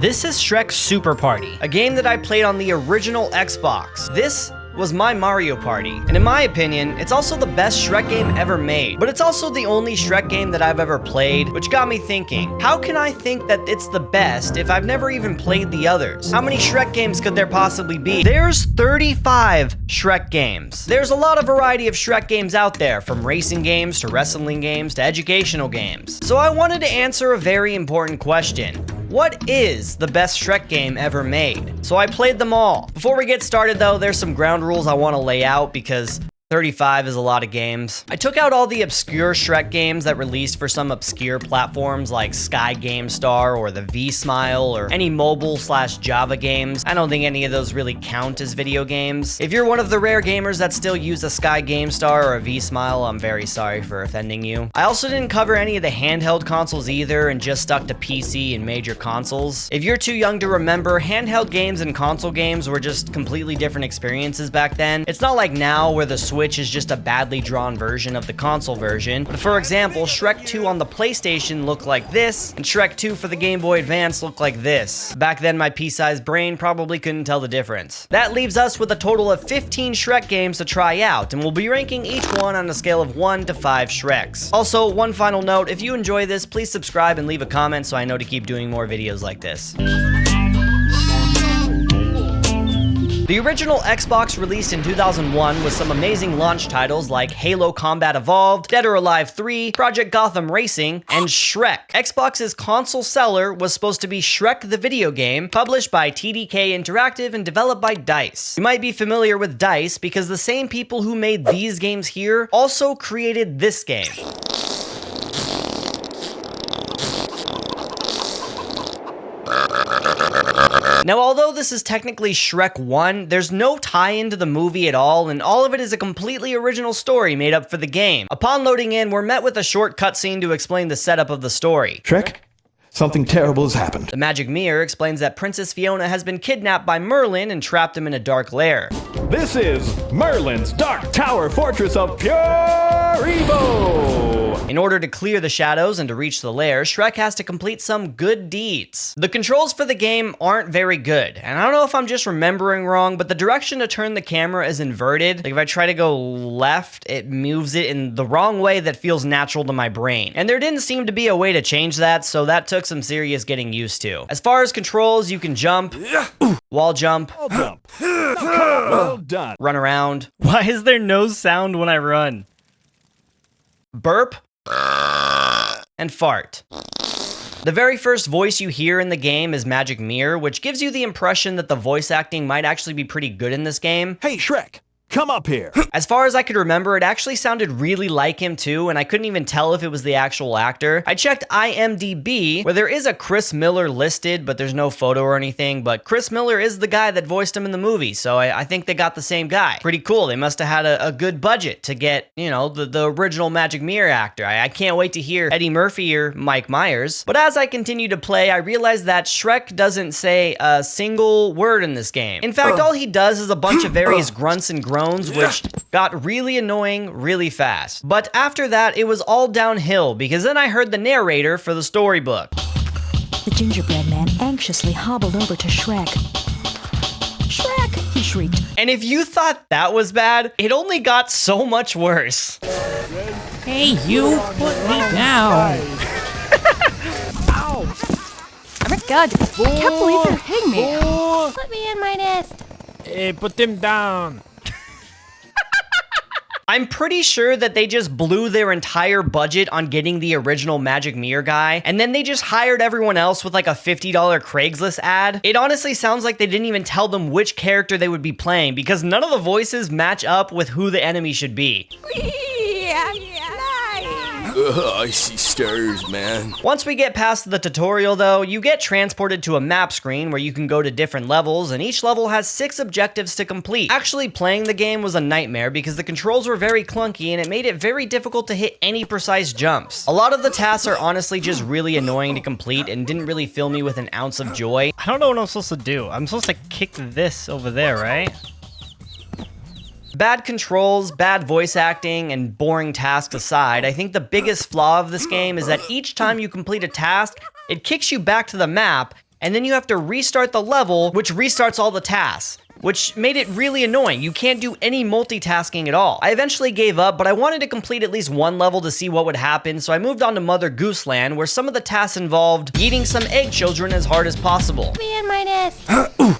This is Shrek Super Party, a game that I played on the original Xbox. This was my Mario Party, and in my opinion, it's also the best Shrek game ever made, but it's also the only Shrek game that I've ever played, which got me thinking, how can I think that it's the best if I've never even played the others? How many Shrek games could there possibly be? There's 35 Shrek games. There's a lot of variety of Shrek games out there, from racing games to wrestling games to educational games. So I wanted to answer a very important question. What is the best Shrek game ever made? So I played them all. Before we get started though, there's some ground rules I want to lay out because 35 is a lot of games. I took out all the obscure Shrek games that released for some obscure platforms like Sky GameStar or the V-Smile or any mobile/Java games. I don't think any of those really count as video games. If you're one of the rare gamers that still use a Sky GameStar or a V-Smile, I'm very sorry for offending you. I also didn't cover any of the handheld consoles either and just stuck to PC and major consoles. If you're too young to remember, handheld games and console games were just completely different experiences back then. It's not like now where the Switch is just a badly drawn version of the console version. But for example, Shrek 2 on the PlayStation looked like this, and Shrek 2 for the Game Boy Advance looked like this. Back then, my pea-sized brain probably couldn't tell the difference. That leaves us with a total of 15 Shrek games to try out, and we'll be ranking each one on a scale of 1 to 5 Shreks. Also, one final note, if you enjoy this, please subscribe and leave a comment so I know to keep doing more videos like this. The original Xbox released in 2001 with some amazing launch titles like Halo Combat Evolved, Dead or Alive 3, Project Gotham Racing, and Shrek. Xbox's console seller was supposed to be Shrek the video game, published by TDK Interactive and developed by DICE. You might be familiar with DICE because the same people who made these games here also created this game. Now, although this is technically Shrek 1, there's no tie-in to the movie at all, and all of it is a completely original story made up for the game. Upon loading in, we're met with a short cutscene to explain the setup of the story. Shrek, something terrible has happened. The magic mirror explains that Princess Fiona has been kidnapped by Merlin and trapped him in a dark lair. This is Merlin's Dark Tower Fortress of Pure Evil! In order to clear the shadows and to reach the lair, Shrek has to complete some good deeds. The controls for the game aren't very good, and I don't know if I'm just remembering wrong, but the direction to turn the camera is inverted. Like if I try to go left, it moves it in the wrong way that feels natural to my brain. And there didn't seem to be a way to change that, so that took some serious getting used to. As far as controls, you can jump, wall jump, Well done. run around, Why is there no sound when I run? burp, and fart. The very first voice you hear in the game is Magic Mirror, which gives you the impression that the voice acting might actually be pretty good in this game. Hey, Shrek, come up here. As far as I could remember, it actually sounded really like him too, and I couldn't even tell if it was the actual actor. I checked IMDb, where there is a Chris Miller listed, but there's no photo or anything, but Chris Miller is the guy that voiced him in the movie, so I think they got the same guy. Pretty cool. They must have had a good budget to get, you know, the original Magic Mirror actor. I can't wait to hear Eddie Murphy or Mike Myers. But as I continue to play, I realized that Shrek doesn't say a single word in this game. In fact, all he does is a bunch of various grunts and groans, which got really annoying really fast. But after that, it was all downhill, because then I heard the narrator for the storybook. The gingerbread man anxiously hobbled over to Shrek. Shrek, he shrieked. And if you thought that was bad, it only got so much worse. Hey, you, put me down. Oh my god, I can't believe they're hitting me. Put me in my nest. Hey, put them down. I'm pretty sure that they just blew their entire budget on getting the original Magic Mirror guy, and then they just hired everyone else with like a $50 Craigslist ad. It honestly sounds like they didn't even tell them which character they would be playing, because none of the voices match up with who the enemy should be. I see stars, man. Once we get past the tutorial though, you get transported to a map screen where you can go to different levels, and each level has 6 objectives to complete. Actually playing the game was a nightmare because the controls were very clunky and it made it very difficult to hit any precise jumps. A lot of the tasks are honestly just really annoying to complete and didn't really fill me with an ounce of joy. I don't know what I'm supposed to do. I'm supposed to kick this over there, right? Bad controls, bad voice acting, and boring tasks aside, I think the biggest flaw of this game is that each time you complete a task, it kicks you back to the map, and then you have to restart the level, which restarts all the tasks, which made it really annoying. You can't do any multitasking at all. I eventually gave up, but I wanted to complete at least one level to see what would happen, so I moved on to Mother Goose Land, where some of the tasks involved eating some egg children as hard as possible. Me and my nest.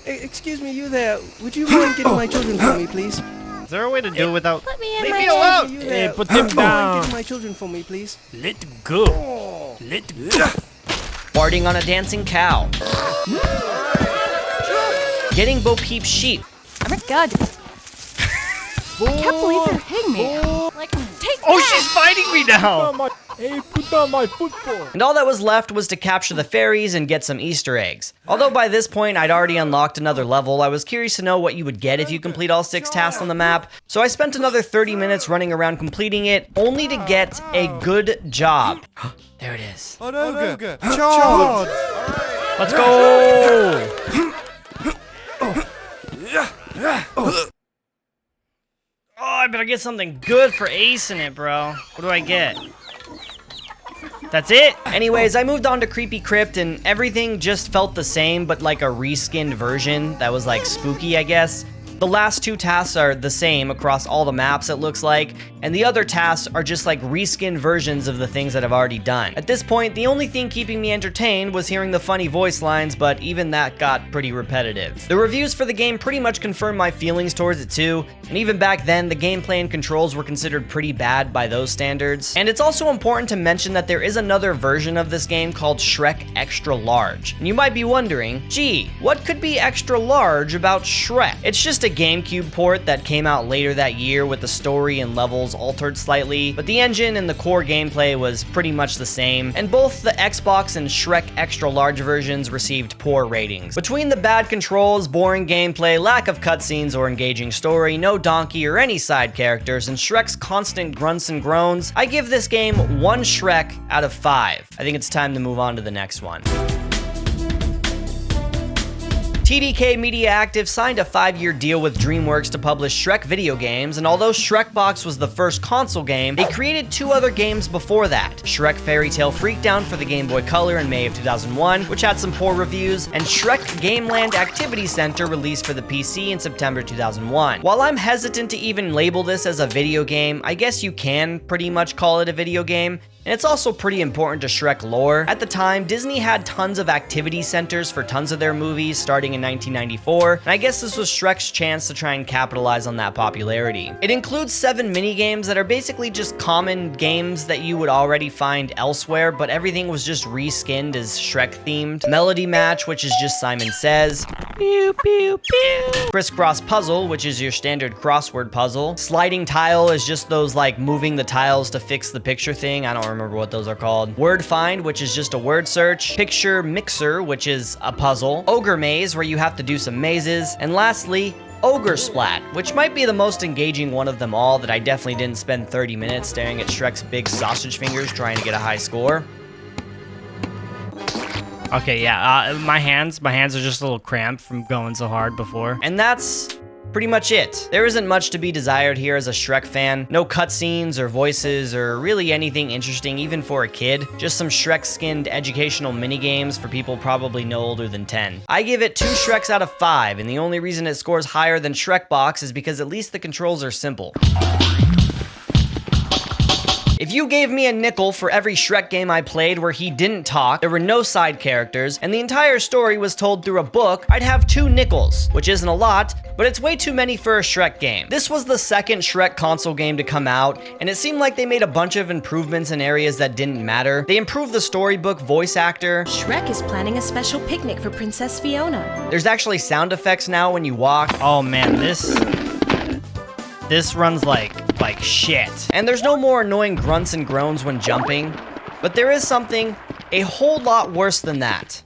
Excuse me, you there. Would you mind getting my children for me, please? Is there a way to do it without... Put me in Leave my me nest. alone! You Hey, there. put them Would you mind down. getting my children for me, please? Let go. Let go. Farting on a dancing cow. Getting Bo Peep's sheep. Oh my god. I can't believe they're hitting me. Like, take Oh, that. she's fighting me now! Hey, put down my football. And all that was left was to capture the fairies and get some Easter eggs. Although by this point I'd already unlocked another level, I was curious to know what you would get if you complete all 6 tasks on the map, so I spent another 30 minutes running around completing it, only to get a good job. There it is. An ogre. Charge. Let's go! Oh, I better get something good for acing it, bro. What do I get? That's it? Anyways, I moved on to Creepy Crypt and everything just felt the same, but like a reskinned version that was like spooky, I guess. The last 2 tasks are the same across all the maps, it looks like, and the other tasks are just like reskinned versions of the things that I've already done. At this point, the only thing keeping me entertained was hearing the funny voice lines, but even that got pretty repetitive. The reviews for the game pretty much confirmed my feelings towards it too, and even back then, the gameplay and controls were considered pretty bad by those standards. And it's also important to mention that there is another version of this game called Shrek Extra Large. And you might be wondering, gee, what could be extra large about Shrek? It's just a GameCube port that came out later that year with the story and levels altered slightly, but the engine and the core gameplay was pretty much the same, and both the Xbox and Shrek Extra Large versions received poor ratings. Between the bad controls, boring gameplay, lack of cutscenes or engaging story, no donkey or any side characters, and Shrek's constant grunts and groans, I give this game 1 Shrek out of 5. I think it's time to move on to the next one. TDK Media Active signed a 5-year deal with DreamWorks to publish Shrek video games, and although Shrekbox was the first console game, they created 2 other games before that. Shrek Fairy Tale Freakdown for the Game Boy Color in May of 2001, which had some poor reviews, and Shrek Gameland Activity Center released for the PC in September 2001. While I'm hesitant to even label this as a video game, I guess you can pretty much call it a video game. And it's also pretty important to Shrek lore. At the time, Disney had tons of activity centers for tons of their movies starting in 1994, and I guess this was Shrek's chance to try and capitalize on that popularity. It includes 7 minigames that are basically just common games that you would already find elsewhere, but everything was just reskinned as Shrek themed. Melody Match, which is just Simon Says. Pew, pew, pew. Crisscross Puzzle, which is your standard crossword puzzle. Sliding Tile is just those like moving the tiles to fix the picture thing. I don't remember what those are called. Word Find, which is just a word search. Picture Mixer, which is a puzzle. Ogre Maze, where you have to do some mazes. And lastly, Ogre Splat, which might be the most engaging one of them all that I definitely didn't spend 30 minutes staring at Shrek's big sausage fingers trying to get a high score. Okay, yeah, my hands are just a little cramped from going so hard before. And that's pretty much it. There isn't much to be desired here as a Shrek fan. No cutscenes or voices or really anything interesting even for a kid. Just some Shrek-skinned educational minigames for people probably no older than 10. I give it 2 Shreks out of 5, and the only reason it scores higher than Shrekbox is because at least the controls are simple. If you gave me a nickel for every Shrek game I played where he didn't talk, there were no side characters, and the entire story was told through a book, I'd have 2 nickels, which isn't a lot, but it's way too many for a Shrek game. This was the second Shrek console game to come out, and it seemed like they made a bunch of improvements in areas that didn't matter. They improved the storybook voice actor. Shrek is planning a special picnic for Princess Fiona. There's actually sound effects now when you walk. Oh man, this runs like shit. And there's no more annoying grunts and groans when jumping, but there is something a whole lot worse than that.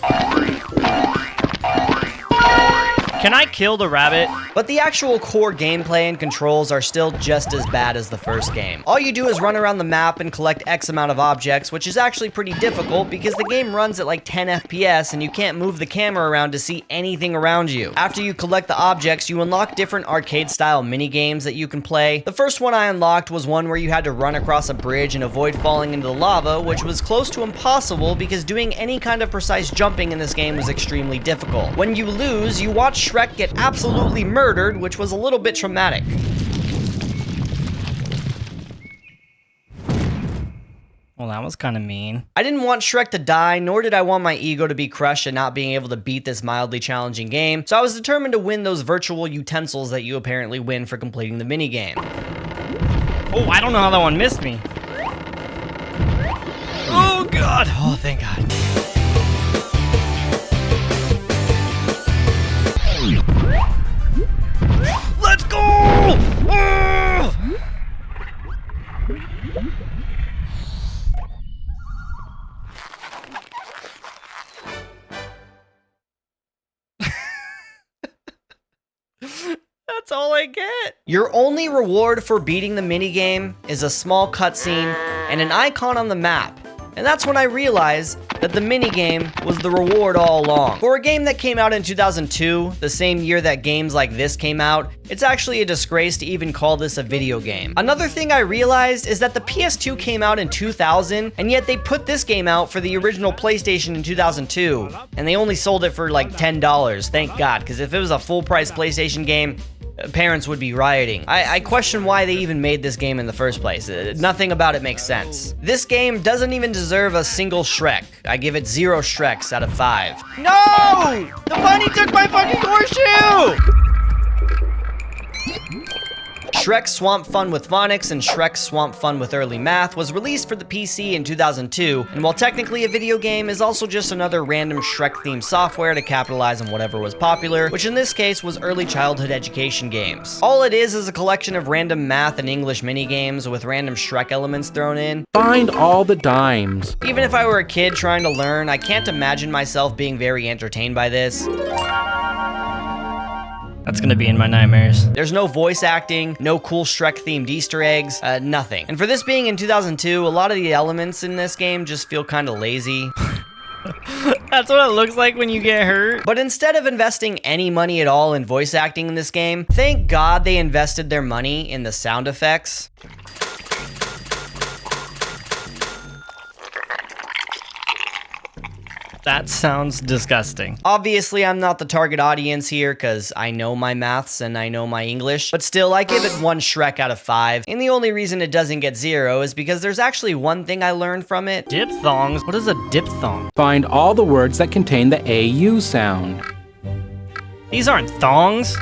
Can I kill the rabbit? But the actual core gameplay and controls are still just as bad as the first game. All you do is run around the map and collect X amount of objects, which is actually pretty difficult because the game runs at like 10 FPS and you can't move the camera around to see anything around you. After you collect the objects, you unlock different arcade-style mini-games that you can play. The first one I unlocked was one where you had to run across a bridge and avoid falling into the lava, which was close to impossible because doing any kind of precise jumping in this game was extremely difficult. When you lose, you watch Shrek get absolutely murdered, which was a little bit traumatic. Well, that was kind of mean. I didn't want Shrek to die, nor did I want my ego to be crushed at not being able to beat this mildly challenging game, so I was determined to win those virtual utensils that you apparently win for completing the minigame. Oh, I don't know how that one missed me. Oh, God. Oh, thank God. Let's go! Oh! That's all I get. Your only reward for beating the minigame is a small cutscene and an icon on the map. And that's when I realized that the minigame was the reward all along. For a game that came out in 2002, the same year that games like this came out, it's actually a disgrace to even call this a video game. Another thing I realized is that the PS2 came out in 2000, and yet they put this game out for the original PlayStation in 2002, and they only sold it for like $10, thank God, because if it was a full-price PlayStation game, parents would be rioting. I question why they even made this game in the first place. Nothing about it makes sense. This game doesn't even deserve a single Shrek. I give it 0 Shreks out of 5. No! The bunny took my fucking horseshoe! Shrek Swamp Fun with Phonics and Shrek Swamp Fun with Early Math was released for the PC in 2002, and while technically a video game, is also just another random Shrek-themed software to capitalize on whatever was popular, which in this case was early childhood education games. All it is a collection of random math and English mini-games with random Shrek elements thrown in. Find all the dimes. Even if I were a kid trying to learn, I can't imagine myself being very entertained by this. That's gonna be in my nightmares. There's no voice acting, no cool Shrek-themed Easter eggs, nothing. And for this being in 2002, a lot of the elements in this game just feel kind of lazy. That's what it looks like when you get hurt. But instead of investing any money at all in voice acting in this game, thank God they invested their money in the sound effects. That sounds disgusting. Obviously, I'm not the target audience here because I know my maths and I know my English, but still, I give it 1 Shrek out of 5. And the only reason it doesn't get 0 is because there's actually one thing I learned from it. Diphthongs? What is a diphthong? Find all the words that contain the AU sound. These aren't thongs.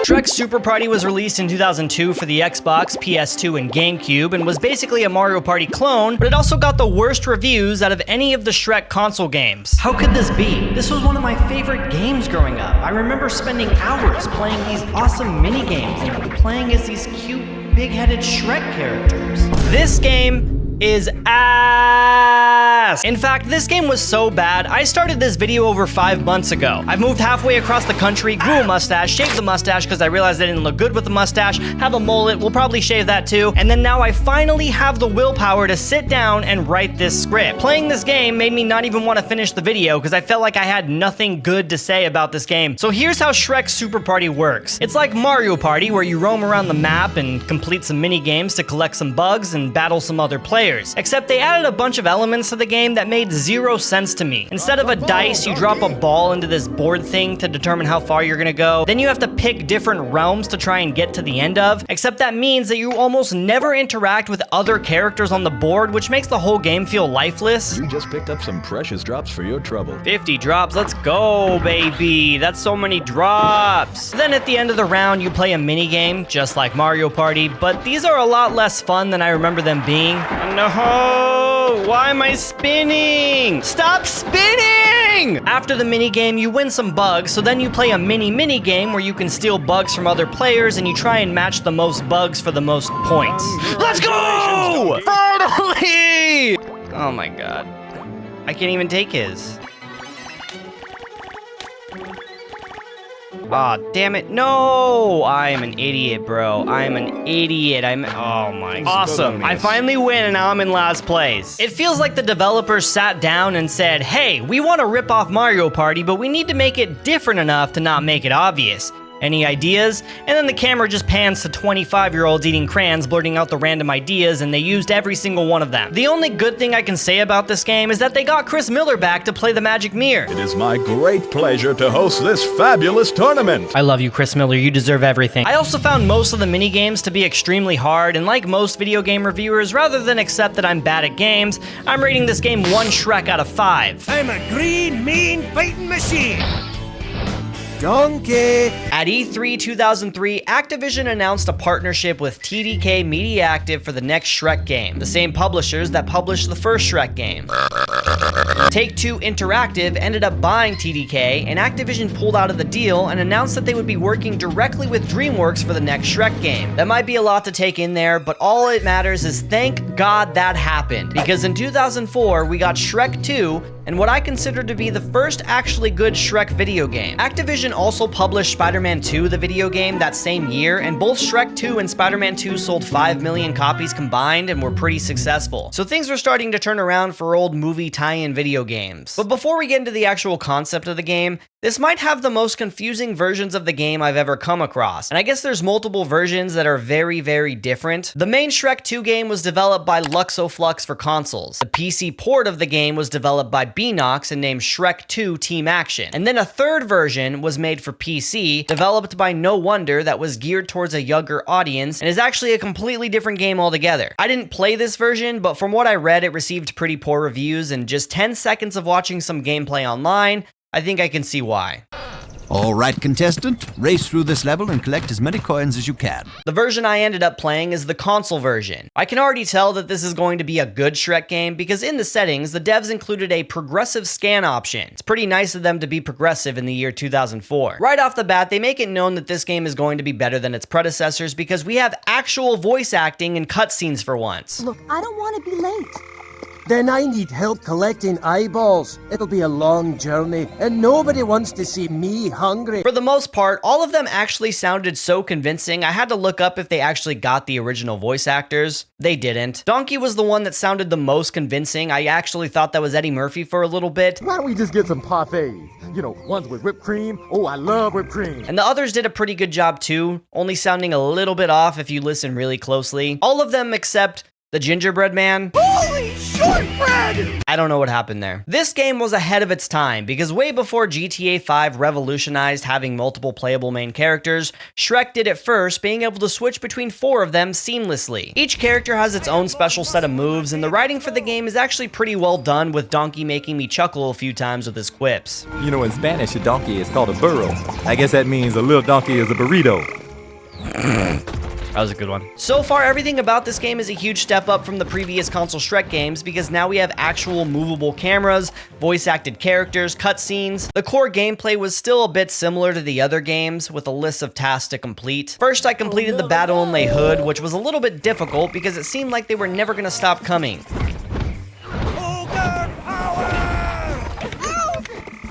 Shrek Super Party was released in 2002 for the Xbox, PS2, and GameCube, and was basically a Mario Party clone, but it also got the worst reviews out of any of the Shrek console games. How could this be? This was one of my favorite games growing up. I remember spending hours playing these awesome mini-games and playing as these cute, big-headed Shrek characters. This game is ass. In fact, this game was so bad, I started this video over 5 months ago. I've moved halfway across the country, grew a mustache, shaved the mustache because I realized I didn't look good with the mustache, have a mullet, we'll probably shave that too, and then now I finally have the willpower to sit down and write this script. Playing this game made me not even want to finish the video because I felt like I had nothing good to say about this game. So here's how Shrek Super Party works. It's like Mario Party where you roam around the map and complete some mini games to collect some bugs and battle some other players. Except they added a bunch of elements to the game that made 0 sense to me. Instead of a dice, you drop a ball into this board thing to determine how far you're gonna go. Then you have to pick different realms to try and get to the end of. Except that means that you almost never interact with other characters on the board, which makes the whole game feel lifeless. You just picked up some precious drops for your trouble. 50 drops, let's go, baby. That's so many drops. Then at the end of the round, you play a mini game, just like Mario Party, but these are a lot less fun than I remember them being. No, why am I spinning? Stop spinning! After the mini game, you win some bugs, so then you play a mini game where you can steal bugs from other players and you try and match the most bugs for the most points. Let's go! Finally! Oh my God. I can't even take his. Aw, damn it. No! I am an idiot, bro. I am an idiot. Oh my. Awesome. I finally win and now I'm in last place. It feels like the developers sat down and said, hey, we want to rip off Mario Party, but we need to make it different enough to not make it obvious. Any ideas? And then the camera just pans to 25-year-olds eating crayons, blurting out the random ideas, and they used every single one of them. The only good thing I can say about this game is that they got Chris Miller back to play the Magic Mirror. It is my great pleasure to host this fabulous tournament. I love you, Chris Miller. You deserve everything. I also found most of the mini-games to be extremely hard, and like most video game reviewers, rather than accept that I'm bad at games, I'm rating this game 1 Shrek out of 5. I'm a green, mean fighting machine. Donkey! At E3 2003, Activision announced a partnership with TDK Media Active for the next Shrek game, the same publishers that published the first Shrek game. Take-Two Interactive ended up buying TDK, and Activision pulled out of the deal and announced that they would be working directly with DreamWorks for the next Shrek game. That might be a lot to take in there, but all it matters is thank God that happened, because in 2004, we got Shrek 2, and what I consider to be the first actually good Shrek video game. Activision also published Spider-Man 2, the video game, that same year, and both Shrek 2 and Spider-Man 2 sold 5 million copies combined and were pretty successful. So things were starting to turn around for old movie tie-in video games. But before we get into the actual concept of the game, this might have the most confusing versions of the game I've ever come across, and I guess there's multiple versions that are very, very different. The main Shrek 2 game was developed by Luxoflux for consoles. The PC port of the game was developed by Beanox and named Shrek 2 Team Action. And then a third version was made for PC, developed by No Wonder, that was geared towards a younger audience, and is actually a completely different game altogether. I didn't play this version, but from what I read, it received pretty poor reviews, and just 10 seconds of watching some gameplay online, I think I can see why. All right, contestant, race through this level and collect as many coins as you can. The version I ended up playing is the console version. I can already tell that this is going to be a good Shrek game because in the settings, the devs included a progressive scan option. It's pretty nice of them to be progressive in the year 2004. Right off the bat, they make it known that this game is going to be better than its predecessors because we have actual voice acting and cutscenes for once. Look, I don't want to be late. Then I need help collecting eyeballs. It'll be a long journey, and nobody wants to see me hungry. For the most part, all of them actually sounded so convincing, I had to look up if they actually got the original voice actors. They didn't. Donkey was the one that sounded the most convincing. I actually thought that was Eddie Murphy for a little bit. Why don't we just get some parfaits? You know, ones with whipped cream. Oh, I love whipped cream. And the others did a pretty good job too, only sounding a little bit off if you listen really closely. All of them except the gingerbread man. Holy shortbread! I don't know what happened there. This game was ahead of its time because way before GTA 5 revolutionized having multiple playable main characters, Shrek did it first, being able to switch between 4 of them seamlessly. Each character has its own special set of moves, and the writing for the game is actually pretty well done, with Donkey making me chuckle a few times with his quips. You know, in Spanish, a donkey is called a burro. I guess that means a little donkey is a burrito. That was a good one. So far, everything about this game is a huge step up from the previous console Shrek games because now we have actual movable cameras, voice-acted characters, cutscenes. The core gameplay was still a bit similar to the other games, with a list of tasks to complete. First, I completed the Battle in Les Hood, which was a little bit difficult because it seemed like they were never going to stop coming.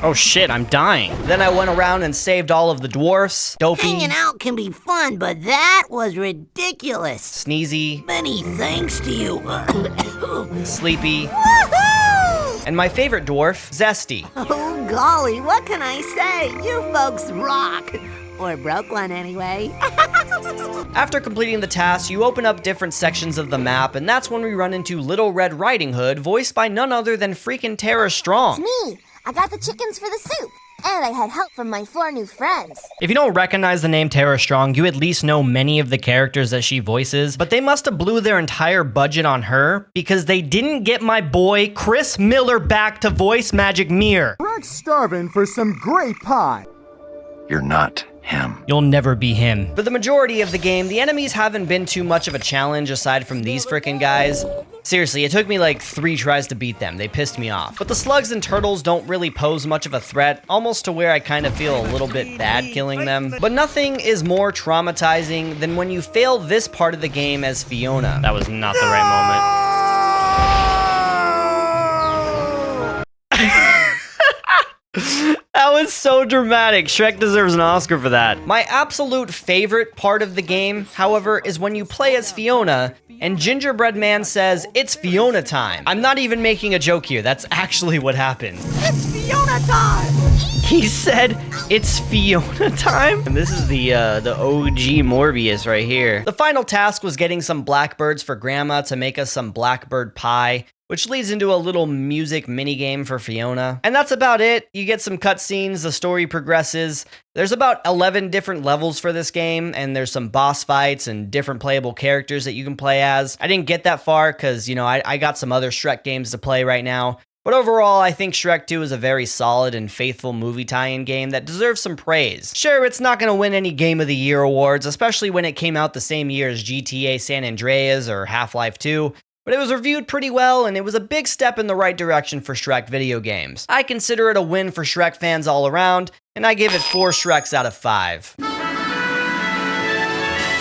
Oh shit, I'm dying. Then I went around and saved all of the dwarfs. Dopey. Hanging out can be fun, but that was ridiculous. Sneezy. Many thanks to you. Sleepy. Woohoo! And my favorite dwarf, Zesty. Oh, golly, what can I say? You folks rock. Or broke one anyway. After completing the tasks, you open up different sections of the map, and that's when we run into Little Red Riding Hood, voiced by none other than freaking Tara Strong. It's me. I got the chickens for the soup, and I had help from my 4 new friends. If you don't recognize the name Tara Strong, you at least know many of the characters that she voices, but they must have blew their entire budget on her because they didn't get my boy Chris Miller back to voice Magic Mirror. Shrek's starving for some great pie. You're not him. You'll never be him. For the majority of the game, the enemies haven't been too much of a challenge aside from these frickin' guys. Seriously, it took me like 3 tries to beat them. They pissed me off. But the slugs and turtles don't really pose much of a threat, almost to where I kind of feel a little bit bad killing them. But nothing is more traumatizing than when you fail this part of the game as Fiona. That was not the right moment. That was so so dramatic. Shrek deserves an Oscar for that. My absolute favorite part of the game, however, is when you play as Fiona and Gingerbread Man says, "It's Fiona time." I'm not even making a joke here. That's actually what happened. It's Fiona time! He said, "It's Fiona time?" And this is the OG Morbius right here. The final task was getting some blackbirds for Grandma to make us some blackbird pie, which leads into a little music minigame for Fiona. And that's about it. You get some cutscenes, the story progresses. There's about 11 different levels for this game, and there's some boss fights and different playable characters that you can play as. I didn't get that far because, you know, I got some other Shrek games to play right now. But overall, I think Shrek 2 is a very solid and faithful movie tie-in game that deserves some praise. Sure, it's not going to win any Game of the Year awards, especially when it came out the same year as GTA San Andreas or Half-Life 2, but it was reviewed pretty well, and it was a big step in the right direction for Shrek video games. I consider it a win for Shrek fans all around, and I give it 4 Shreks out of 5.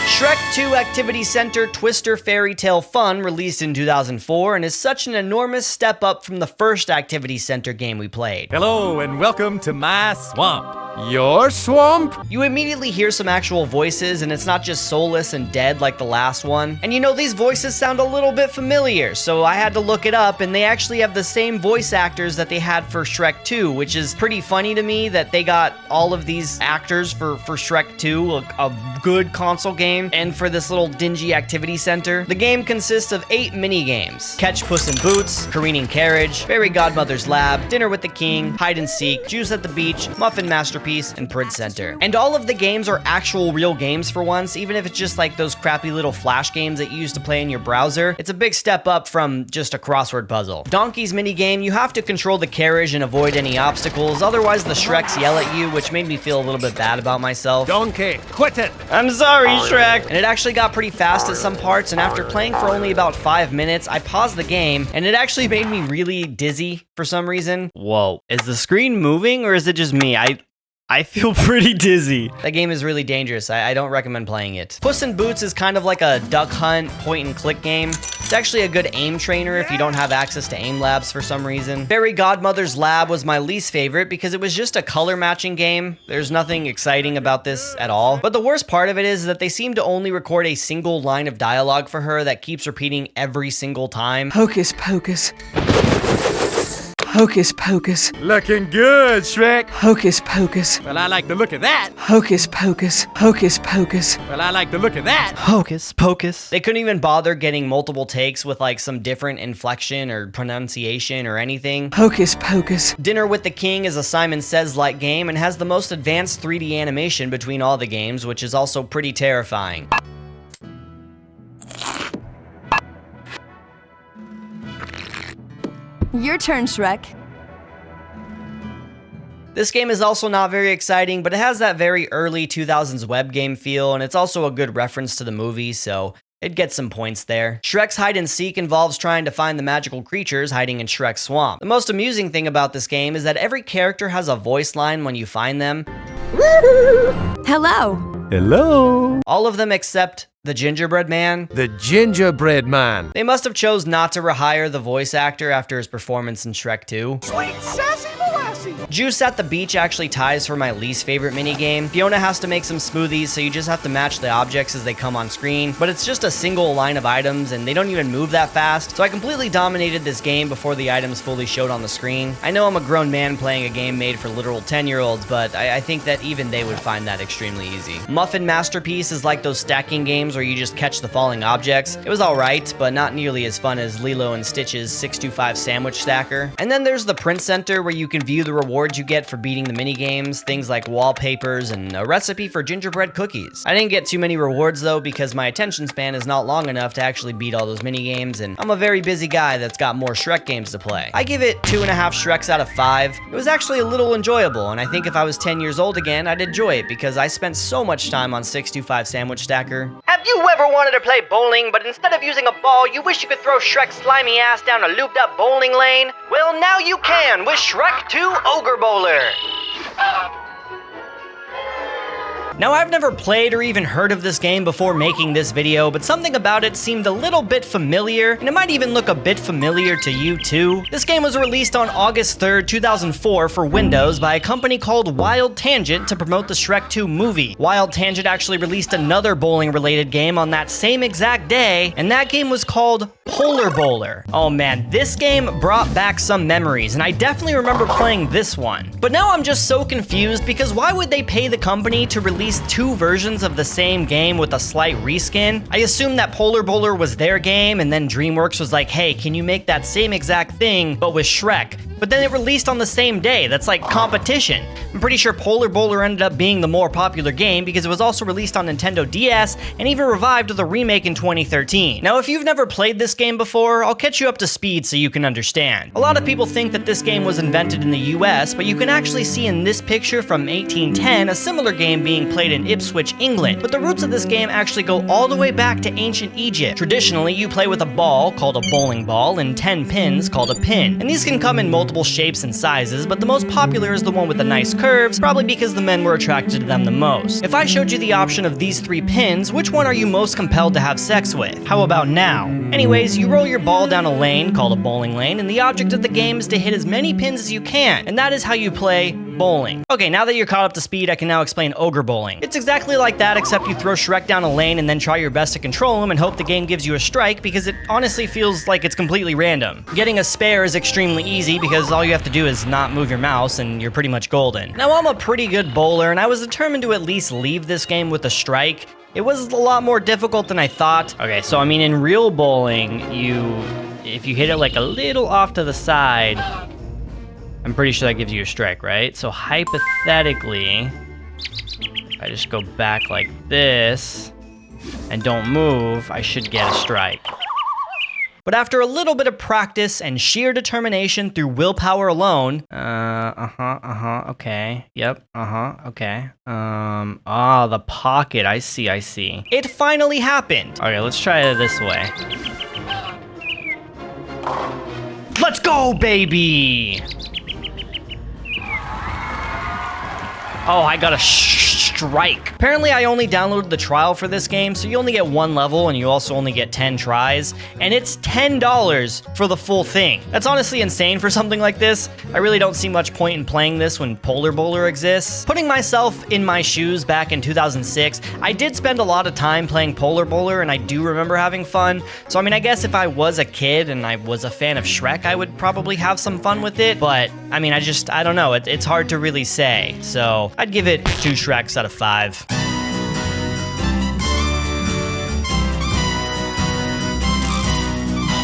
Shrek 2 Activity Center Twister Fairy Tale Fun released in 2004 and is such an enormous step up from the first Activity Center game we played. Hello and welcome to my swamp. Your swamp? You immediately hear some actual voices, and it's not just soulless and dead like the last one. And you know, these voices sound a little bit familiar, so I had to look it up, and they actually have the same voice actors that they had for Shrek 2, which is pretty funny to me that they got all of these actors for Shrek 2, a good console game, and for this little dingy activity center. The game consists of 8 mini-games: Catch Puss in Boots, Careening Carriage, Fairy Godmother's Lab, Dinner with the King, Hide and Seek, Juice at the Beach, Muffin Masterpiece, and Prince Center. And all of the games are actual real games for once, even if it's just like those crappy little flash games that you used to play in your browser. It's a big step up from just a crossword puzzle. Donkey's minigame, you have to control the carriage and avoid any obstacles, otherwise the Shreks yell at you, which made me feel a little bit bad about myself. Donkey, quit it! I'm sorry, Shrek. And it actually got pretty fast at some parts, and after playing for only about 5 minutes, I paused the game, and it actually made me really dizzy for some reason. Whoa, is the screen moving or is it just me? I feel pretty dizzy. That game is really dangerous. I don't recommend playing it. Puss in Boots is kind of like a duck hunt point-and-click game. It's actually a good aim trainer if you don't have access to aim labs for some reason. Fairy Godmother's Lab was my least favorite because it was just a color matching game. There's nothing exciting about this at all. But the worst part of it is that they seem to only record a single line of dialogue for her that keeps repeating every single time. Hocus pocus. Hocus pocus. Looking good, Shrek. Hocus pocus. Well, I like the look of that. Hocus pocus. Hocus pocus. Well, I like the look of that. Hocus pocus. They couldn't even bother getting multiple takes with like some different inflection or pronunciation or anything. Hocus pocus. Dinner with the King is a Simon Says-like game and has the most advanced 3D animation between all the games, which is also pretty terrifying. Your turn, Shrek. This game is also not very exciting, but it has that very early 2000s web game feel, and it's also a good reference to the movie, so it gets some points there. Shrek's Hide and Seek involves trying to find the magical creatures hiding in Shrek's swamp. The most amusing thing about this game is that every character has a voice line when you find them. Hello. Hello. All of them except the Gingerbread Man. The Gingerbread Man. They must have chose not to rehire the voice actor after his performance in Shrek 2. Sweet sassy molasses. Juice at the Beach actually ties for my least favorite minigame. Fiona has to make some smoothies, so you just have to match the objects as they come on screen, but it's just a single line of items and they don't even move that fast, so I completely dominated this game before the items fully showed on the screen. I know I'm a grown man playing a game made for literal 10-year-olds, but I think that even they would find that extremely easy. Muffin Masterpiece is like those stacking games where you just catch the falling objects. It was alright, but not nearly as fun as Lilo and Stitch's 625 Sandwich Stacker. And then there's the Prince Center, where you can view the rewards you get for beating the minigames, things like wallpapers and a recipe for gingerbread cookies. I didn't get too many rewards though, because my attention span is not long enough to actually beat all those minigames, and I'm a very busy guy that's got more Shrek games to play. I give it 2.5 Shreks out of 5. It was actually a little enjoyable, and I think if I was 10 years old again, I'd enjoy it because I spent so much time on 625 Sandwich Stacker. Have you ever wanted to play bowling, but instead of using a ball, you wish you could throw Shrek's slimy ass down a looped-up bowling lane? Well, now you can with Shrek 2 Ogre Bowler. Now, I've never played or even heard of this game before making this video, but something about it seemed a little bit familiar, and it might even look a bit familiar to you too. This game was released on August 3rd, 2004 for Windows by a company called Wild Tangent to promote the Shrek 2 movie. Wild Tangent actually released another bowling-related game on that same exact day, and that game was called Polar Bowler. Oh man, this game brought back some memories, and I definitely remember playing this one. But now I'm just so confused because why would they pay the company to release two versions of the same game with a slight reskin? I assume that Polar Bowler was their game, and then DreamWorks was like, hey, can you make that same exact thing, but with Shrek? But then it released on the same day. That's like competition. I'm pretty sure Polar Bowler ended up being the more popular game because it was also released on Nintendo DS and even revived with a remake in 2013. Now, if you've never played this game before, I'll catch you up to speed so you can understand. A lot of people think that this game was invented in the US, but you can actually see in this picture from 1810 a similar game being played in Ipswich, England. But the roots of this game actually go all the way back to ancient Egypt. Traditionally, you play with a ball called a bowling ball and 10 pins called a pin. And these can come in multiple shapes and sizes, but the most popular is the one with the nice curves, probably because the men were attracted to them the most. If I showed you the option of these 3 pins, which one are you most compelled to have sex with? How about now? Anyways, you roll your ball down a lane called a bowling lane, and the object of the game is to hit as many pins as you can, and that is how you play bowling. Okay, now that you're caught up to speed, I can now explain Ogre bowling. It's exactly like that, except you throw Shrek down a lane and then try your best to control him and hope the game gives you a strike, because it honestly feels like it's completely random. Getting a spare is extremely easy because all you have to do is not move your mouse and you're pretty much golden. Now, I'm a pretty good bowler, and I was determined to at least leave this game with a strike. It was a lot more difficult than I thought. Okay, so I mean, in real bowling, if you hit it like a little off to the side, I'm pretty sure that gives you a strike, right? So hypothetically, if I just go back like this and don't move, I should get a strike. But after a little bit of practice and sheer determination through willpower alone, okay, yep, okay, the pocket, I see. It finally happened. Okay, let's try it this way. Let's go, baby! Oh, I got a strike. Apparently, I only downloaded the trial for this game, so you only get 1 level and you also only get 10 tries, and it's $10 for the full thing. That's honestly insane for something like this. I really don't see much point in playing this when Polar Bowler exists. Putting myself in my shoes back in 2006, I did spend a lot of time playing Polar Bowler, and I do remember having fun. So I mean, I guess if I was a kid and I was a fan of Shrek, I would probably have some fun with it, but I mean, I don't know, it's hard to really say. So I'd give it 2 Shreks out of 5.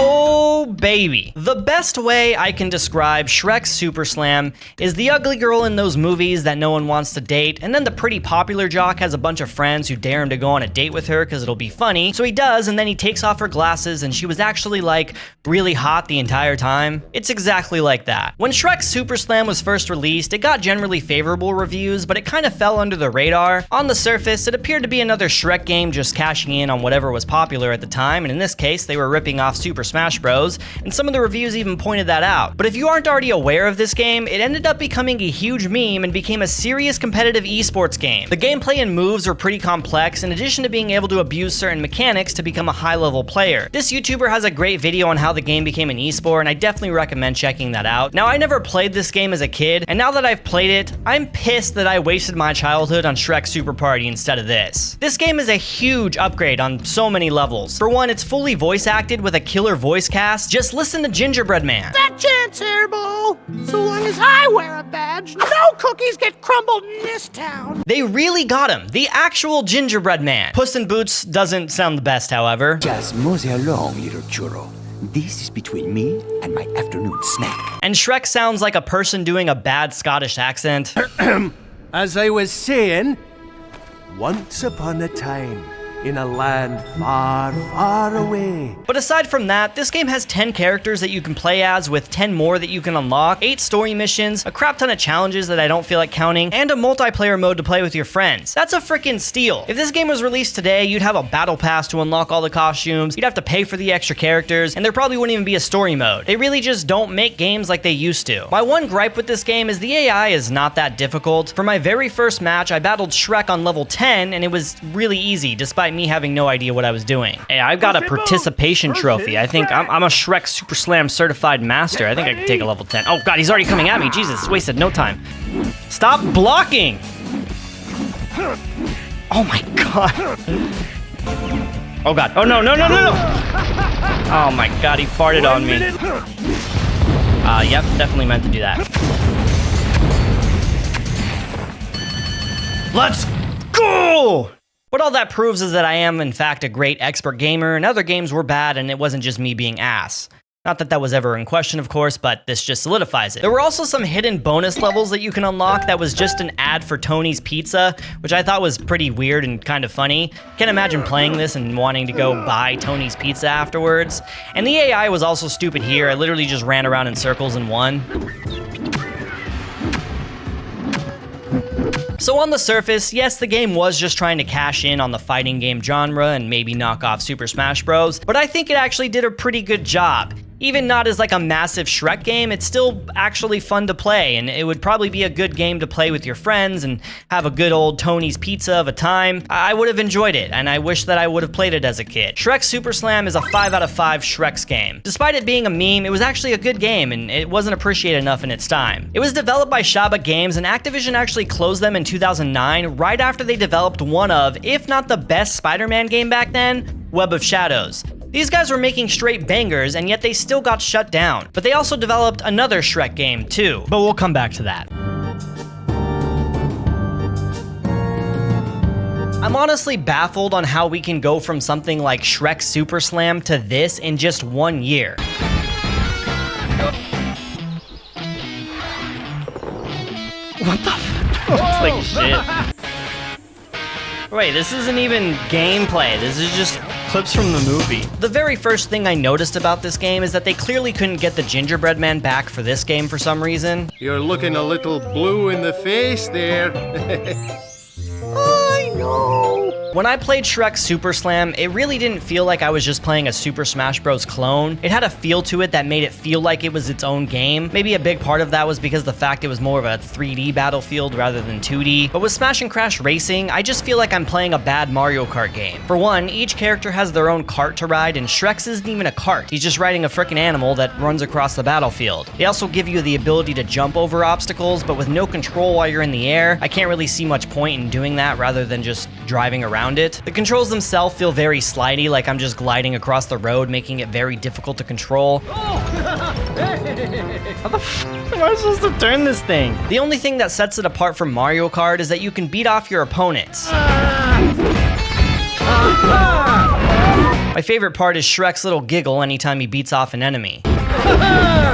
Oh baby. The best way I can describe Shrek's Super Slam is the ugly girl in those movies that no one wants to date, and then the pretty popular jock has a bunch of friends who dare him to go on a date with her because it'll be funny, so he does, and then he takes off her glasses and she was actually like really hot the entire time. It's exactly like that. When Shrek's Super Slam was first released, it got generally favorable reviews, but it kind of fell under the radar. On the surface, it appeared to be another Shrek game just cashing in on whatever was popular at the time, and in this case, they were ripping off Super Smash Bros, and some of the reviews even pointed that out. But if you aren't already aware of this game, it ended up becoming a huge meme and became a serious competitive esports game. The gameplay and moves were pretty complex, in addition to being able to abuse certain mechanics to become a high-level player. This YouTuber has a great video on how the game became an esport, and I definitely recommend checking that out. Now, I never played this game as a kid, and now that I've played it, I'm pissed that I wasted my childhood on Shrek Super Party instead of this. This game is a huge upgrade on so many levels. For one, it's fully voice acted with a killer voice cast. Just listen to Gingerbread Man. That chance, Hairball! So long as I wear a badge, no cookies get crumbled in this town! They really got him, the actual Gingerbread Man. Puss in Boots doesn't sound the best, however. Just mosey along, little churro. This is between me and my afternoon snack. And Shrek sounds like a person doing a bad Scottish accent. As I was saying, once upon a time, in a land far, far away. But aside from that, this game has 10 characters that you can play as with 10 more that you can unlock, 8 story missions, a crap ton of challenges that I don't feel like counting, and a multiplayer mode to play with your friends. That's a freaking steal. If this game was released today, you'd have a battle pass to unlock all the costumes, you'd have to pay for the extra characters, and there probably wouldn't even be a story mode. They really just don't make games like they used to. My one gripe with this game is the AI is not that difficult. For my very first match, I battled Shrek on level 10, and it was really easy, despite me having no idea what I was doing. Hey, I've got a participation trophy. I think I'm a Shrek Super Slam certified master. I think I can take a level 10. Oh god, he's already coming at me. Jesus, wasted no time. Stop blocking! Oh my god. Oh god. Oh no, no, no, no, no! Oh my god, he farted on me. Yep, definitely meant to do that. Let's go! What all that proves is that I am, in fact, a great expert gamer, and other games were bad, and it wasn't just me being ass. Not that that was ever in question, of course, but this just solidifies it. There were also some hidden bonus levels that you can unlock that was just an ad for Tony's Pizza, which I thought was pretty weird and kind of funny. Can't imagine playing this and wanting to go buy Tony's Pizza afterwards. And the AI was also stupid here. I literally just ran around in circles and won. So on the surface, yes, the game was just trying to cash in on the fighting game genre and maybe knock off Super Smash Bros., but I think it actually did a pretty good job. Even not as like a massive Shrek game, it's still actually fun to play, and it would probably be a good game to play with your friends and have a good old Tony's Pizza of a time. I would have enjoyed it, and I wish that I would have played it as a kid. Shrek Super Slam is a 5 out of 5 Shreks game. Despite it being a meme, it was actually a good game, and it wasn't appreciated enough in its time. It was developed by Shaba Games, and Activision actually closed them in 2009, right after they developed one of, if not the best Spider-Man game back then, Web of Shadows. These guys were making straight bangers, and yet they still got shut down. But they also developed another Shrek game, too. But we'll come back to that. I'm honestly baffled on how we can go from something like Shrek Super Slam to this in just 1 year. What the f- Looks like shit. Wait, this isn't even gameplay. This is just clips from the movie. The very first thing I noticed about this game is that they clearly couldn't get the gingerbread man back for this game for some reason. You're looking a little blue in the face there. I know. When I played Shrek Super Slam, it really didn't feel like I was just playing a Super Smash Bros. Clone. It had a feel to it that made it feel like it was its own game. Maybe a big part of that was because the fact it was more of a 3D battlefield rather than 2D. But with Smash and Crash Racing, I just feel like I'm playing a bad Mario Kart game. For one, each character has their own cart to ride, and Shrek's isn't even a cart. He's just riding a frickin' animal that runs across the battlefield. They also give you the ability to jump over obstacles, but with no control while you're in the air, I can't really see much point in doing that rather than just driving around it. The controls themselves feel very slidey, like I'm just gliding across the road, making it very difficult to control. How the f am I supposed to turn this thing? The only thing that sets it apart from Mario Kart is that you can beat off your opponents. My favorite part is Shrek's little giggle anytime he beats off an enemy.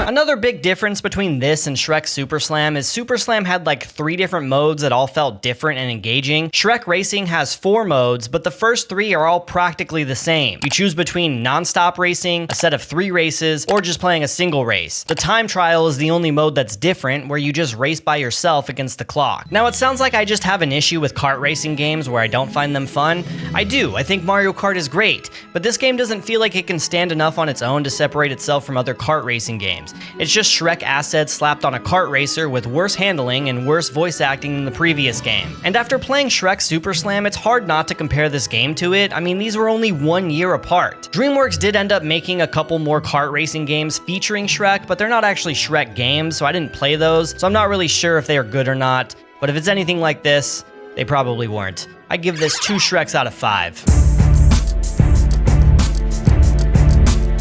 Another big difference between this and Shrek Super Slam is Super Slam had like 3 different modes that all felt different and engaging. Shrek Racing has 4 modes, but the first 3 are all practically the same. You choose between non-stop racing, a set of 3 races, or just playing a single race. The time trial is the only mode that's different, where you just race by yourself against the clock. Now it sounds like I just have an issue with kart racing games where I don't find them fun. I do. I think Mario Kart is great, but this game doesn't feel like it can stand enough on its own to separate itself from other kart racing games. It's just Shrek assets slapped on a kart racer with worse handling and worse voice acting than the previous game. And after playing Shrek Super Slam, it's hard not to compare this game to it. I mean, these were only 1 year apart. DreamWorks did end up making a couple more kart racing games featuring Shrek, but they're not actually Shrek games, so I didn't play those, so I'm not really sure if they are good or not. But if it's anything like this, they probably weren't. I give this 2 Shreks out of 5.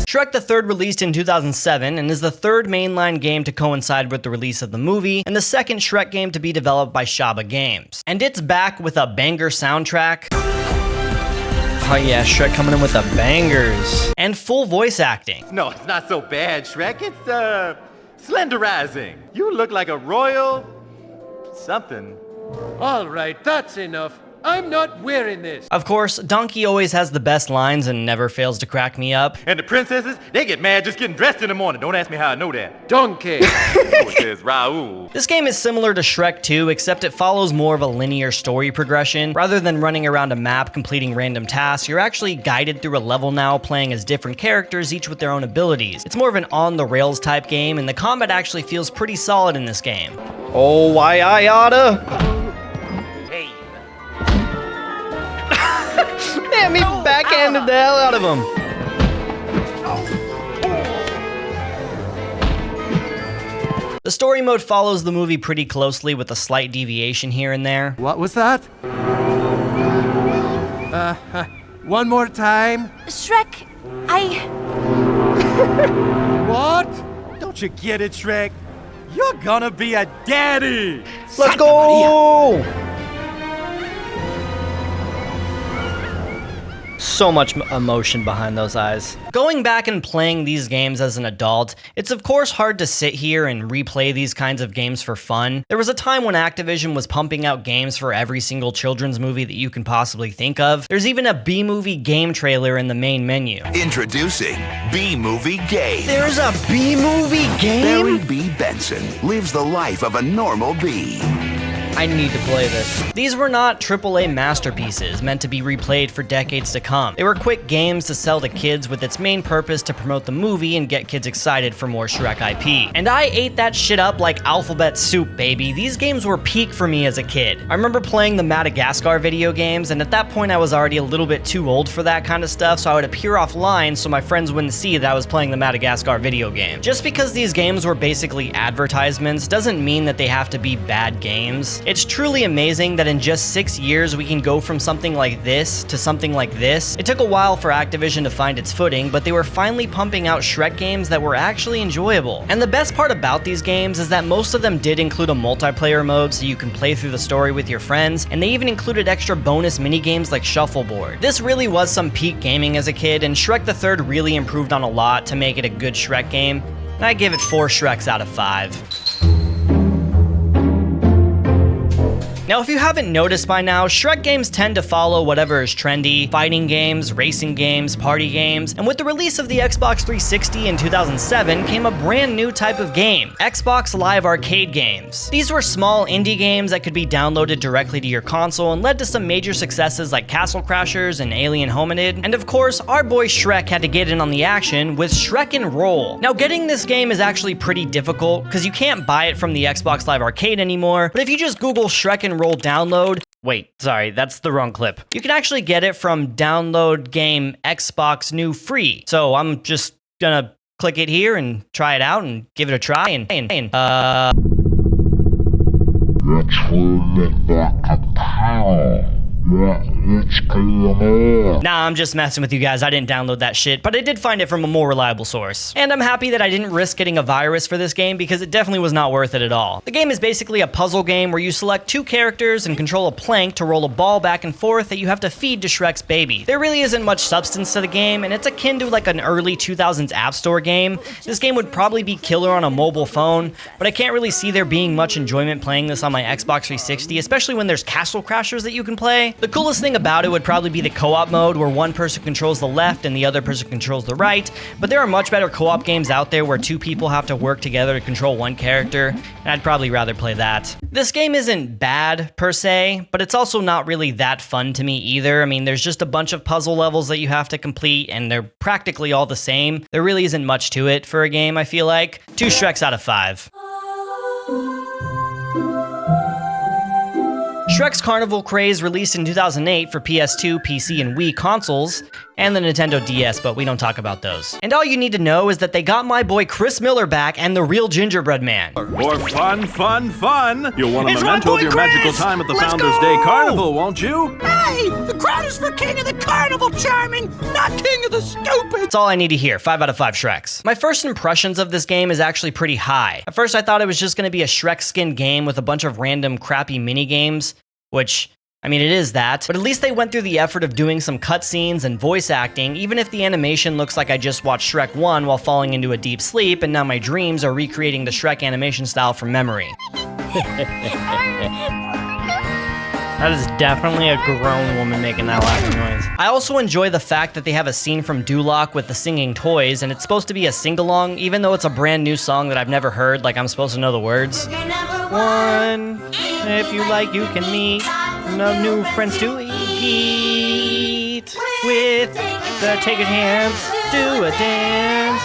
Shrek the Third released in 2007 and is the 3rd mainline game to coincide with the release of the movie and the 2nd Shrek game to be developed by Shaba Games. And it's back with a banger soundtrack. Oh yeah, Shrek coming in with the bangers. And full voice acting. No, it's not so bad, Shrek. It's, slenderizing. You look like a royal... something. All right, that's enough. I'm not wearing this. Of course, Donkey always has the best lines and never fails to crack me up. And the princesses, they get mad just getting dressed in the morning. Don't ask me how I know that. Donkey. It says Raoul. This game is similar to Shrek 2, except it follows more of a linear story progression. Rather than running around a map completing random tasks, you're actually guided through a level now, playing as different characters, each with their own abilities. It's more of an on-the-rails type game, and the combat actually feels pretty solid in this game. Oh, why I oughta? Hey. Man, me backhanded the hell out of him. The story mode follows the movie pretty closely with a slight deviation here and there. What was that? One more time. Shrek, What? Don't you get it, Shrek? You're gonna be a daddy. Let's go! So much emotion behind those eyes. Going back and playing these games as an adult, it's of course hard to sit here and replay these kinds of games for fun. There was a time when Activision was pumping out games for every single children's movie that you can possibly think of. There's even a B-movie game trailer in the main menu. Introducing B-Movie Game. There's a B-movie game? Barry B. Benson lives the life of a normal bee. I need to play this. These were not AAA masterpieces meant to be replayed for decades to come. They were quick games to sell to kids with its main purpose to promote the movie and get kids excited for more Shrek IP. And I ate that shit up like alphabet soup, baby. These games were peak for me as a kid. I remember playing the Madagascar video games, and at that point I was already a little bit too old for that kind of stuff, so I would appear offline so my friends wouldn't see that I was playing the Madagascar video game. Just because these games were basically advertisements doesn't mean that they have to be bad games. It's truly amazing that in just 6 years we can go from something like this to something like this. It took a while for Activision to find its footing, but they were finally pumping out Shrek games that were actually enjoyable. And the best part about these games is that most of them did include a multiplayer mode so you can play through the story with your friends, and they even included extra bonus minigames like shuffleboard. This really was some peak gaming as a kid, and Shrek the Third really improved on a lot to make it a good Shrek game, and I give it 4 Shreks out of 5. Now, if you haven't noticed by now, Shrek games tend to follow whatever is trendy: fighting games, racing games, party games, and with the release of the Xbox 360 in 2007 came a brand new type of game: Xbox Live Arcade games. These were small indie games that could be downloaded directly to your console and led to some major successes like Castle Crashers and Alien Hominid, and of course, our boy Shrek had to get in on the action with Shrek 'n' Roll. Now, getting this game is actually pretty difficult because you can't buy it from the Xbox Live Arcade anymore, but if you just Google Shrek 'n' Roll download, wait, sorry, that's the wrong clip. You can actually get it from download game Xbox New Free. So I'm just gonna click it here and try it out and give it a try and Nah, I'm just messing with you guys. I didn't download that shit, but I did find it from a more reliable source. And I'm happy that I didn't risk getting a virus for this game because it definitely was not worth it at all. The game is basically a puzzle game where you select 2 characters and control a plank to roll a ball back and forth that you have to feed to Shrek's baby. There really isn't much substance to the game, and it's akin to like an early 2000s App Store game. This game would probably be killer on a mobile phone, but I can't really see there being much enjoyment playing this on my Xbox 360, especially when there's Castle Crashers that you can play. The coolest thing about it would probably be the co-op mode where one person controls the left and the other person controls the right, but there are much better co-op games out there where 2 people have to work together to control one character, and I'd probably rather play that. This game isn't bad per se, but it's also not really that fun to me either. I mean, there's just a bunch of puzzle levels that you have to complete, and they're practically all the same. There really isn't much to it for a game, I feel like. 2 Shreks out of 5. Shrek's Carnival Craze released in 2008 for PS2, PC, and Wii consoles, and the Nintendo DS, but we don't talk about those. And all you need to know is that they got my boy Chris Miller back and the real Gingerbread Man. More fun, fun, fun! You'll want a It's memento my of your boy magical Chris! time at the Let's Founders go! Day Carnival, won't you? Hey, the crown is for king of the carnival, charming, not king of the stupid. That's all I need to hear. 5 out of 5 Shreks. My first impressions of this game is actually pretty high. At first I thought it was just gonna be a Shrek skin game with a bunch of random crappy mini games, which, I mean, it is that, but at least they went through the effort of doing some cutscenes and voice acting, even if the animation looks like I just watched Shrek 1 while falling into a deep sleep, and now my dreams are recreating the Shrek animation style from memory. That is definitely a grown woman making that laughing noise. I also enjoy the fact that they have a scene from Duloc with the singing toys, and it's supposed to be a sing-along, even though it's a brand new song that I've never heard, like I'm supposed to know the words. One, if you like, you can meet no new friends to eat with the take a chance, do a dance,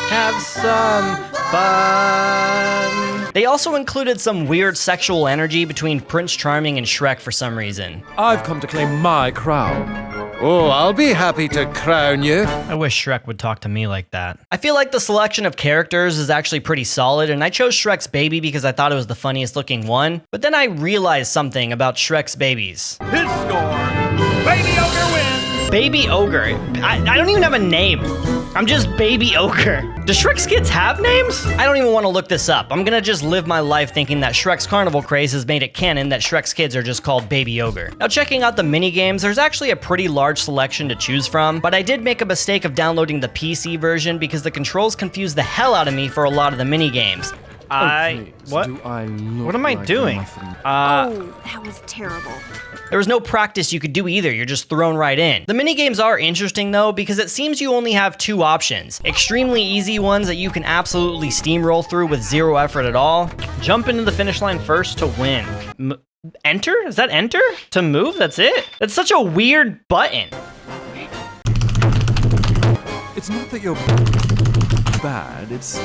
have some fun. They also included some weird sexual energy between Prince Charming and Shrek for some reason. I've come to claim my crown. Oh, I'll be happy to crown you. I wish Shrek would talk to me like that. I feel like the selection of characters is actually pretty solid, and I chose Shrek's baby because I thought it was the funniest looking one. But then I realized something about Shrek's babies. His score, Baby Ogre wins. Baby Ogre. I don't even have a name. I'm just Baby Ogre. Do Shrek's kids have names? I don't even want to look this up. I'm gonna just live my life thinking that Shrek's Carnival Craze has made it canon that Shrek's kids are just called Baby Ogre. Now, checking out the mini games, there's actually a pretty large selection to choose from, but I did make a mistake of downloading the PC version because the controls confused the hell out of me for a lot of the mini games. What am I doing? Oh, that was terrible. There was no practice you could do either, you're just thrown right in. The minigames are interesting though, because it seems you only have two options. Extremely easy ones that you can absolutely steamroll through with zero effort at all. Jump into the finish line first to win. Enter? Is that enter? To move? That's it? That's such a weird button. It's not that you're bad, it's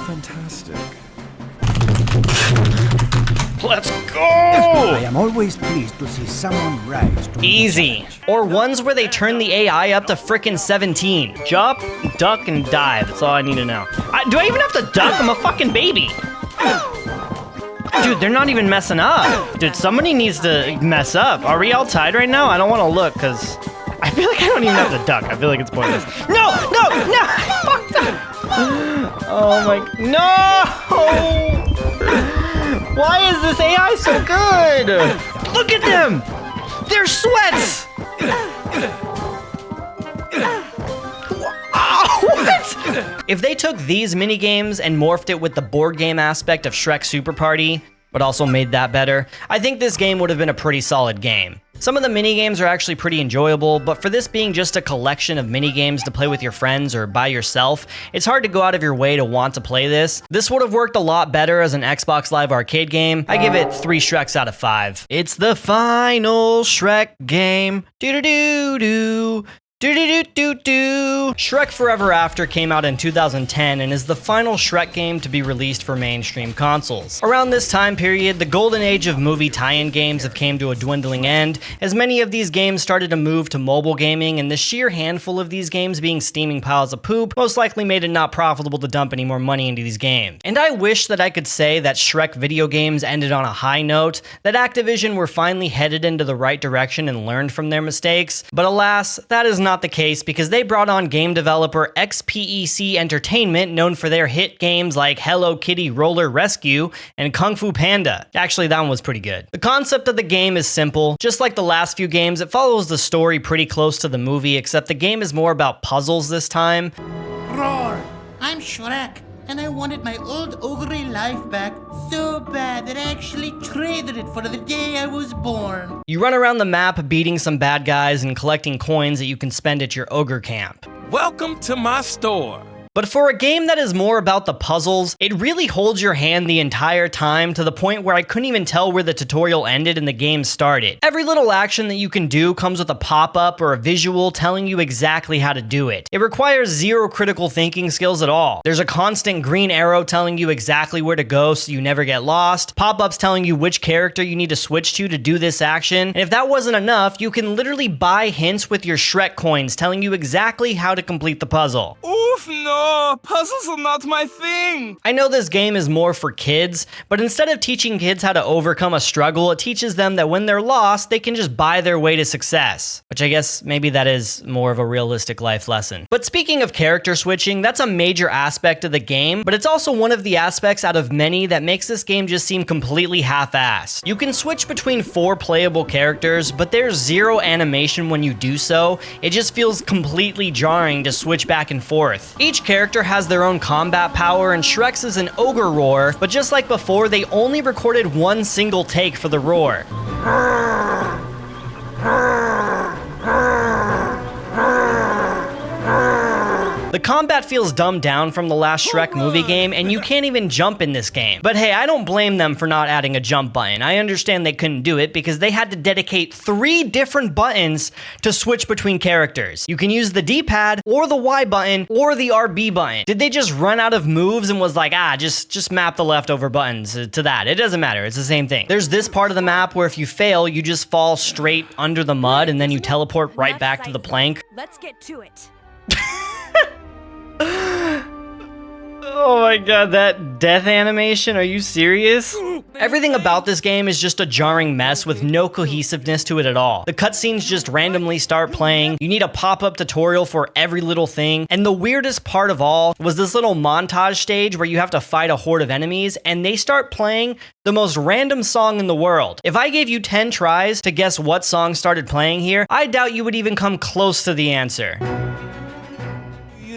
fantastic. Let's go! I am always pleased to see someone rise to Easy. Or ones where they turn the AI up to frickin' 17. Jump, duck, and dive. That's all I need to know. Do I even have to duck? I'm a fucking baby. Dude, they're not even messing up. Dude, somebody needs to mess up. Are we all tied right now? I don't want to look, because I feel like I don't even have to duck. I feel like it's pointless. No! Fuck that! Oh my... No! Why is this AI so good? Look at them! They're sweats! What? If they took these minigames and morphed it with the board game aspect of Shrek Super Party, but also made that better, I think this game would have been a pretty solid game. Some of the minigames are actually pretty enjoyable, but for this being just a collection of minigames to play with your friends or by yourself, it's hard to go out of your way to want to play this. This would have worked a lot better as an Xbox Live Arcade game. I give it 3 Shreks out of 5. It's the final Shrek game. Do-do-do-do. Do-do-do-do-do. Shrek Forever After came out in 2010 and is the final Shrek game to be released for mainstream consoles. Around this time period, the golden age of movie tie-in games have came to a dwindling end, as many of these games started to move to mobile gaming, and the sheer handful of these games being steaming piles of poop most likely made it not profitable to dump any more money into these games. And I wish that I could say that Shrek video games ended on a high note, that Activision were finally headed into the right direction and learned from their mistakes, but alas, that is not the case because they brought on game developer XPEC Entertainment, known for their hit games like Hello Kitty Roller Rescue and Kung Fu Panda. Actually, that one was pretty good. The concept of the game is simple. Just like the last few games, it follows the story pretty close to the movie, except the game is more about puzzles this time. Roar! I'm Shrek, and I wanted my old ogre life back so bad that I actually traded it for the day I was born. You run around the map beating some bad guys and collecting coins that you can spend at your ogre camp. Welcome to my store. But for a game that is more about the puzzles, it really holds your hand the entire time to the point where I couldn't even tell where the tutorial ended and the game started. Every little action that you can do comes with a pop-up or a visual telling you exactly how to do it. It requires zero critical thinking skills at all. There's a constant green arrow telling you exactly where to go so you never get lost, pop-ups telling you which character you need to switch to do this action, and if that wasn't enough, you can literally buy hints with your Shrek coins telling you exactly how to complete the puzzle. Oof, no, puzzles are not my thing. I know this game is more for kids, but instead of teaching kids how to overcome a struggle, it teaches them that when they're lost, they can just buy their way to success. Which I guess maybe that is more of a realistic life lesson. But speaking of character switching, that's a major aspect of the game, but it's also one of the aspects out of many that makes this game just seem completely half-assed. You can switch between 4 playable characters, but there's zero animation when you do so. It just feels completely jarring to switch back and forth. Each character has their own combat power, and Shrek's is an ogre roar, but just like before, they only recorded one single take for the roar. The combat feels dumbed down from the last Shrek movie game, and you can't even jump in this game. But hey, I don't blame them for not adding a jump button. I understand they couldn't do it because they had to dedicate 3 different buttons to switch between characters. You can use the D-pad, or the Y button, or the RB button. Did they just run out of moves and was like, just map the leftover buttons to that? It doesn't matter, it's the same thing. There's this part of the map where if you fail, you just fall straight under the mud and then you teleport right back to the plank. Let's get to it. Oh my god, that death animation, are you serious? Everything about this game is just a jarring mess with no cohesiveness to it at all. The cutscenes just randomly start playing, you need a pop-up tutorial for every little thing, and the weirdest part of all was this little montage stage where you have to fight a horde of enemies, and they start playing the most random song in the world. If I gave you 10 tries to guess what song started playing here, I doubt you would even come close to the answer.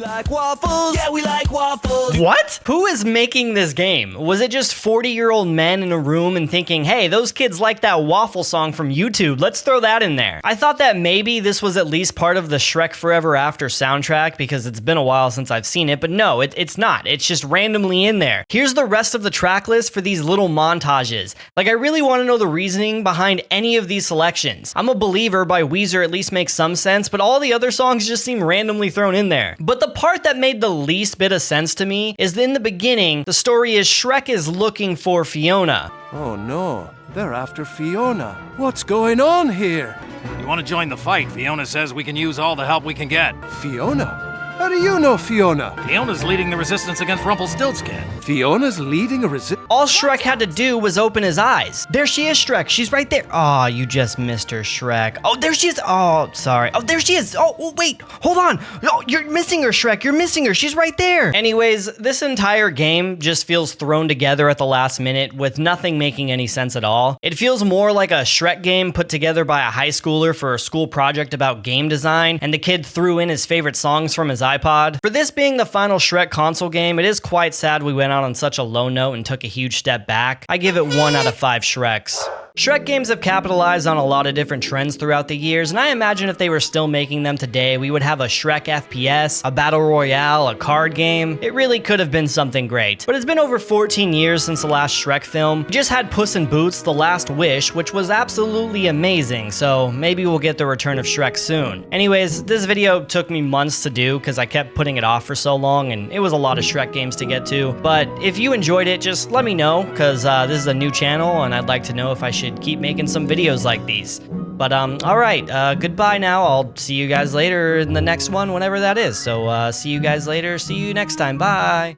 Like waffles? Yeah, we like waffles. What? Who is making this game? Was it just 40-year-old men in a room and thinking, hey, those kids like that waffle song from YouTube, let's throw that in there? I thought that maybe this was at least part of the Shrek Forever After soundtrack because it's been a while since I've seen it, but no, it's not. It's just randomly in there. Here's the rest of the track list for these little montages. Like, I really want to know the reasoning behind any of these selections. I'm a Believer by Weezer at least makes some sense, but all the other songs just seem randomly thrown in there. But the part that made the least bit of sense to me is that in the beginning, the story is Shrek is looking for Fiona. Oh no, they're after Fiona. What's going on here? You want to join the fight? Fiona says we can use all the help we can get. Fiona? How do you know Fiona? Fiona's leading the resistance against Rumpelstiltskin. Fiona's leading a resistance? All Shrek had to do was open his eyes. There she is, Shrek. She's right there. Aw, you just missed her, Shrek. Oh, there she is. Oh, sorry. Oh, there she is. Oh, wait. Hold on. Oh, you're missing her, Shrek. You're missing her. She's right there. Anyways, this entire game just feels thrown together at the last minute with nothing making any sense at all. It feels more like a Shrek game put together by a high schooler for a school project about game design, and the kid threw in his favorite songs from his iPod. For this being the final Shrek console game, it is quite sad we went out on such a low note and took a huge step back. I give it 1 out of 5 Shreks. Shrek games have capitalized on a lot of different trends throughout the years, and I imagine if they were still making them today, we would have a Shrek FPS, a Battle Royale, a card game. It really could have been something great. But it's been over 14 years since the last Shrek film. We just had Puss in Boots: The Last Wish, which was absolutely amazing, so maybe we'll get the return of Shrek soon. Anyways, this video took me months to do because I kept putting it off for so long, and it was a lot of Shrek games to get to. But if you enjoyed it, just let me know, because this is a new channel, and I'd like to know if I should keep making some videos like these. But alright, goodbye now. I'll see you guys later in the next one, whenever that is. So see you guys later. See you next time. Bye.